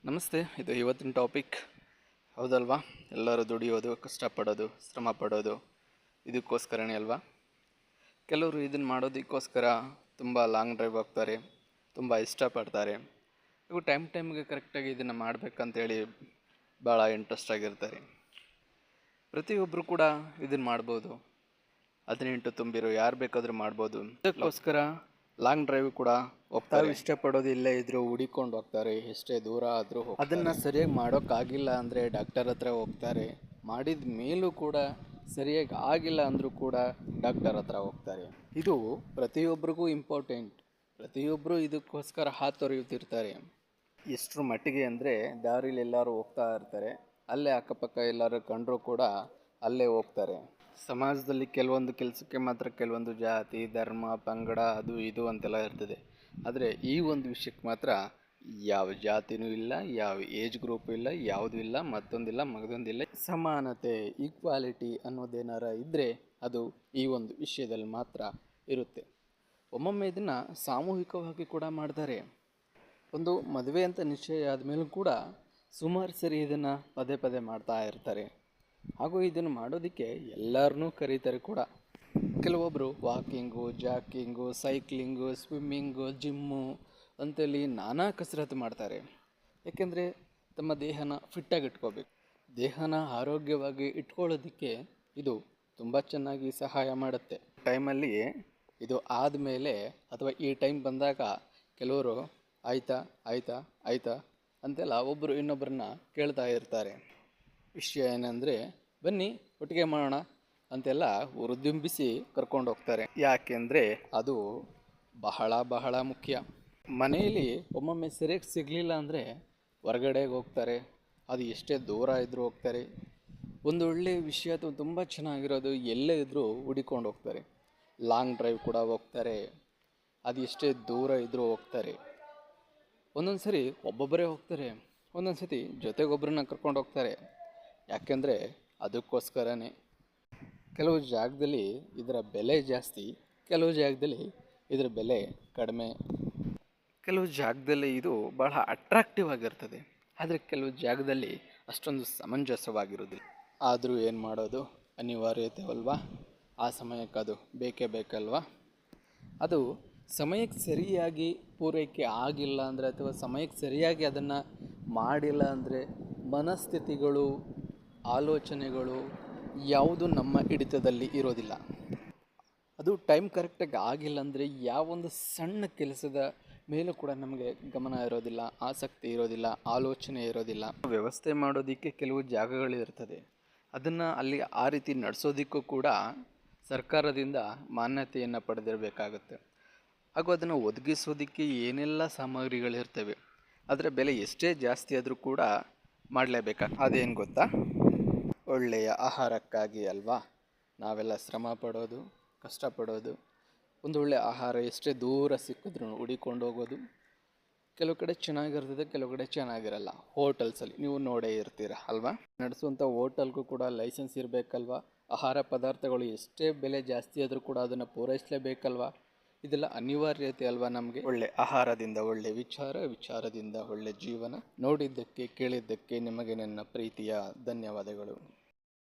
ನಮಸ್ತೆ. ಇದು ಇವತ್ತಿನ ಟಾಪಿಕ್ ಹೌದಲ್ವಾ? ಎಲ್ಲರೂ ದುಡಿಯೋದು, ಕಷ್ಟಪಡೋದು, ಶ್ರಮ ಪಡೋದು ಇದಕ್ಕೋಸ್ಕರನೇ ಅಲ್ವಾ? ಕೆಲವರು ಇದನ್ನು ಮಾಡೋದಕ್ಕೋಸ್ಕರ ತುಂಬ ಲಾಂಗ್ ಡ್ರೈವ್ ಹೋಗ್ತಾರೆ, ತುಂಬ ಇಷ್ಟಪಡ್ತಾರೆ. ಇವು ಟೈಮ್ಗೆ ಕರೆಕ್ಟಾಗಿ ಇದನ್ನು ಮಾಡಬೇಕಂತೇಳಿ ಭಾಳ ಇಂಟ್ರೆಸ್ಟ್ ಆಗಿರ್ತಾರೆ. ಪ್ರತಿಯೊಬ್ಬರು ಕೂಡ ಇದನ್ನು ಮಾಡ್ಬೋದು. 18 ತುಂಬಿರೋ ಯಾರು ಬೇಕಾದರೂ ಮಾಡ್ಬೋದು. ಇದಕ್ಕೋಸ್ಕರ ಲಾಂಗ್ ಡ್ರೈವ್ ಕೂಡ ಹೋಗ್ತಾರೆ. ಇಷ್ಟಪಡೋದು ಇಲ್ಲೇ ಇದ್ರು ಹುಡಿಕೊಂಡು ಹೋಗ್ತಾರೆ, ಎಷ್ಟೇ ದೂರ ಆದರೂ. ಅದನ್ನು ಸರಿಯಾಗಿ ಮಾಡೋಕ್ಕಾಗಿಲ್ಲ ಅಂದರೆ ಡಾಕ್ಟರ್ ಹತ್ರ ಹೋಗ್ತಾರೆ. ಮಾಡಿದ ಮೇಲೂ ಕೂಡ ಸರಿಯಾಗಿ ಆಗಿಲ್ಲ ಅಂದರೂ ಕೂಡ ಡಾಕ್ಟರ್ ಹತ್ರ ಹೋಗ್ತಾರೆ. ಇದು ಪ್ರತಿಯೊಬ್ಬರಿಗೂ ಇಂಪಾರ್ಟೆಂಟ್. ಪ್ರತಿಯೊಬ್ಬರು ಇದಕ್ಕೋಸ್ಕರ ಹಾತೊರೆಯುತ್ತಿರ್ತಾರೆ. ಎಷ್ಟರ ಮಟ್ಟಿಗೆ ಅಂದರೆ ದಾರಿಲಿ ಎಲ್ಲರೂ ಹೋಗ್ತಾ ಇರ್ತಾರೆ, ಅಲ್ಲೇ ಅಕ್ಕಪಕ್ಕ ಎಲ್ಲರೂ ಕಂಡರೂ ಕೂಡ ಅಲ್ಲೇ ಹೋಗ್ತಾರೆ. ಸಮಾಜದಲ್ಲಿ ಕೆಲವೊಂದು ಕೆಲಸಕ್ಕೆ ಮಾತ್ರ ಕೆಲವೊಂದು ಜಾತಿ, ಧರ್ಮ, ಪಂಗಡ ಅದು ಇದು ಅಂತೆಲ್ಲ ಇರ್ತದೆ. ಆದರೆ ಈ ಒಂದು ವಿಷಯಕ್ಕೆ ಮಾತ್ರ ಯಾವ ಜಾತಿನೂ ಇಲ್ಲ, ಯಾವ ಏಜ್ ಗ್ರೂಪು ಇಲ್ಲ, ಯಾವುದೂ ಇಲ್ಲ, ಮತ್ತೊಂದಿಲ್ಲ. ಸಮಾನತೆ, ಈಕ್ವಾಲಿಟಿ ಅನ್ನೋದೇನಾರ ಇದ್ದರೆ ಅದು ಈ ಒಂದು ವಿಷಯದಲ್ಲಿ ಮಾತ್ರ ಇರುತ್ತೆ. ಒಮ್ಮೊಮ್ಮೆ ಇದನ್ನು ಸಾಮೂಹಿಕವಾಗಿ ಕೂಡ ಮಾಡ್ತಾರೆ. ಒಂದು ಮದುವೆ ಅಂತ ನಿಶ್ಚಯ ಆದಮೇಲೂ ಕೂಡ ಸುಮಾರು ಸರಿ ಇದನ್ನು ಪದೇ ಮಾಡ್ತಾ ಇರ್ತಾರೆ. ಹಾಗೂ ಇದನ್ನು ಮಾಡೋದಕ್ಕೆ ಎಲ್ಲರನ್ನೂ ಕರೀತಾರೆ ಕೂಡ. ಕೆಲವೊಬ್ಬರು ವಾಕಿಂಗು, ಜಾಕಿಂಗು, ಸೈಕ್ಲಿಂಗು, ಸ್ವಿಮ್ಮಿಂಗು, ಜಿಮ್ಮು ಅಂತೇಳಿ ನಾನಾ ಕಸರತ್ತು ಮಾಡ್ತಾರೆ. ಏಕೆಂದರೆ ತಮ್ಮ ದೇಹನ ಫಿಟ್ಟಾಗಿ ಇಟ್ಕೋಬೇಕು. ದೇಹನ ಆರೋಗ್ಯವಾಗಿ ಇಟ್ಕೊಳ್ಳೋದಕ್ಕೆ ಇದು ತುಂಬ ಚೆನ್ನಾಗಿ ಸಹಾಯ ಮಾಡುತ್ತೆ. ಟೈಮಲ್ಲಿ ಇದು ಆದಮೇಲೆ ಅಥವಾ ಈ ಟೈಮ್ ಬಂದಾಗ ಕೆಲವರು ಆಯ್ತಾ ಅಂತೆಲ್ಲ ಒಬ್ಬರು ಇನ್ನೊಬ್ಬರನ್ನ ಕೇಳ್ತಾ ಇರ್ತಾರೆ. ವಿಷಯ ಏನಂದರೆ ಬನ್ನಿ ಒಟ್ಟಿಗೆ ಮಾಡೋಣ ಅಂತೆಲ್ಲ ಉರಿದುಂಬಿಸಿ ಕರ್ಕೊಂಡು ಹೋಗ್ತಾರೆ. ಯಾಕೆಂದರೆ ಅದು ಬಹಳ ಮುಖ್ಯ. ಮನೆಯಲ್ಲಿ ಒಮ್ಮೊಮ್ಮೆ ಸರಿಯಾಗಿ ಸಿಗಲಿಲ್ಲ ಅಂದರೆ ಹೊರಗಡೆಗೆ ಹೋಗ್ತಾರೆ. ಅದು ಎಷ್ಟೇ ದೂರ ಇದ್ದರೂ ಹೋಗ್ತಾರೆ. ಒಂದು ಒಳ್ಳೆಯ ವಿಷಯ ಅಥವಾ ತುಂಬ ಚೆನ್ನಾಗಿರೋದು ಎಲ್ಲೇ ಇದ್ದರೂ ಹುಡಿಕೊಂಡು ಹೋಗ್ತಾರೆ. ಲಾಂಗ್ ಡ್ರೈವ್ ಕೂಡ ಹೋಗ್ತಾರೆ. ಅದು ಎಷ್ಟೇ ದೂರ ಇದ್ದರೂ ಹೋಗ್ತಾರೆ. ಒಂದೊಂದು ಸರಿ ಒಬ್ಬೊಬ್ಬರೇ ಹೋಗ್ತಾರೆ, ಒಂದೊಂದು ಸತಿ ಜೊತೆಗೊಬ್ಬರನ್ನ ಕರ್ಕೊಂಡು ಹೋಗ್ತಾರೆ. ಯಾಕೆಂದರೆ ಅದಕ್ಕೋಸ್ಕರನೇ. ಕೆಲವು ಜಾಗದಲ್ಲಿ ಇದರ ಬೆಲೆ ಜಾಸ್ತಿ, ಕೆಲವು ಜಾಗದಲ್ಲಿ ಇದರ ಬೆಲೆ ಕಡಿಮೆ. ಕೆಲವು ಜಾಗದಲ್ಲಿ ಇದು ಬಹಳ ಅಟ್ರಾಕ್ಟಿವ್ ಆಗಿರ್ತದೆ, ಆದರೆ ಕೆಲವು ಜಾಗದಲ್ಲಿ ಅಷ್ಟೊಂದು ಸಮಂಜಸವಾಗಿರೋದಿಲ್ಲ. ಆದರೂ ಏನು ಮಾಡೋದು, ಅನಿವಾರ್ಯತೆ ಅಲ್ವಾ? ಆ ಸಮಯಕ್ಕೆ ಅದು ಬೇಕಲ್ವಾ? ಅದು ಸಮಯಕ್ಕೆ ಸರಿಯಾಗಿ ಪೂರೈಕೆ ಆಗಿಲ್ಲ ಅಂದರೆ ಅಥವಾ ಸಮಯಕ್ಕೆ ಸರಿಯಾಗಿ ಅದನ್ನು ಮಾಡಿಲ್ಲ ಅಂದರೆ ಮನಸ್ಥಿತಿಗಳು, ಆಲೋಚನೆಗಳು ಯಾವುದು ನಮ್ಮ ಹಿಡಿತದಲ್ಲಿ ಇರೋದಿಲ್ಲ. ಅದು ಟೈಮ್ ಕರೆಕ್ಟಾಗಿ ಆಗಿಲ್ಲ ಅಂದರೆ ಯಾವೊಂದು ಸಣ್ಣ ಕೆಲಸದ ಮೇಲೂ ಕೂಡ ನಮಗೆ ಗಮನ ಇರೋದಿಲ್ಲ, ಆಸಕ್ತಿ ಇರೋದಿಲ್ಲ, ಆಲೋಚನೆ ಇರೋದಿಲ್ಲ. ವ್ಯವಸ್ಥೆ ಮಾಡೋದಕ್ಕೆ ಕೆಲವು ಜಾಗಗಳಿರ್ತದೆ. ಅದನ್ನು ಅಲ್ಲಿ ಆ ರೀತಿ ನಡೆಸೋದಕ್ಕೂ ಕೂಡ ಸರ್ಕಾರದಿಂದ ಮಾನ್ಯತೆಯನ್ನು ಪಡೆದಿರಬೇಕಾಗುತ್ತೆ. ಹಾಗೂ ಅದನ್ನು ಒದಗಿಸೋದಕ್ಕೆ ಏನೆಲ್ಲ ಸಾಮಗ್ರಿಗಳಿರ್ತವೆ, ಅದರ ಬೆಲೆ ಎಷ್ಟೇ ಜಾಸ್ತಿ ಆದರೂ ಕೂಡ ಮಾಡಲೇಬೇಕಾಗ್ತದೆ. ಅದೇನು ಗೊತ್ತಾ? ಒಳ್ಳೆಯ ಆಹಾರಕ್ಕಾಗಿ ಅಲ್ವಾ ನಾವೆಲ್ಲ ಶ್ರಮ ಪಡೋದು, ಕಷ್ಟಪಡೋದು. ಒಂದು ಒಳ್ಳೆಯ ಆಹಾರ ಎಷ್ಟೇ ದೂರ ಸಿಕ್ಕಿದ್ರು ಹುಡಿಕೊಂಡು ಹೋಗೋದು. ಕೆಲವು ಕಡೆ ಚೆನ್ನಾಗಿರ್ತದೆ, ಕೆಲವು ಕಡೆ ಚೆನ್ನಾಗಿರಲ್ಲ. ಹೋಟೆಲ್ಸಲ್ಲಿ ನೀವು ನೋಡೇ ಇರ್ತೀರ ಅಲ್ವಾ? ನಡೆಸುವಂಥ ಹೋಟೆಲ್ಗೂ ಕೂಡ ಲೈಸೆನ್ಸ್ ಇರಬೇಕಲ್ವ? ಆಹಾರ ಪದಾರ್ಥಗಳು ಎಷ್ಟೇ ಬೆಲೆ ಜಾಸ್ತಿ ಆದರೂ ಕೂಡ ಅದನ್ನು ಪೂರೈಸಲೇಬೇಕಲ್ವ? ಇದೆಲ್ಲ ಅನಿವಾರ್ಯತೆ ಅಲ್ವಾ ನಮಗೆ? ಒಳ್ಳೆ ಆಹಾರದಿಂದ ಒಳ್ಳೆ ವಿಚಾರದಿಂದ ಒಳ್ಳೆ ಜೀವನ. ನೋಡಿದ್ದಕ್ಕೆ ಕೇಳಿದ್ದಕ್ಕೆ ನಿಮಗೆ ನನ್ನ ಪ್ರೀತಿಯ ಧನ್ಯವಾದಗಳು.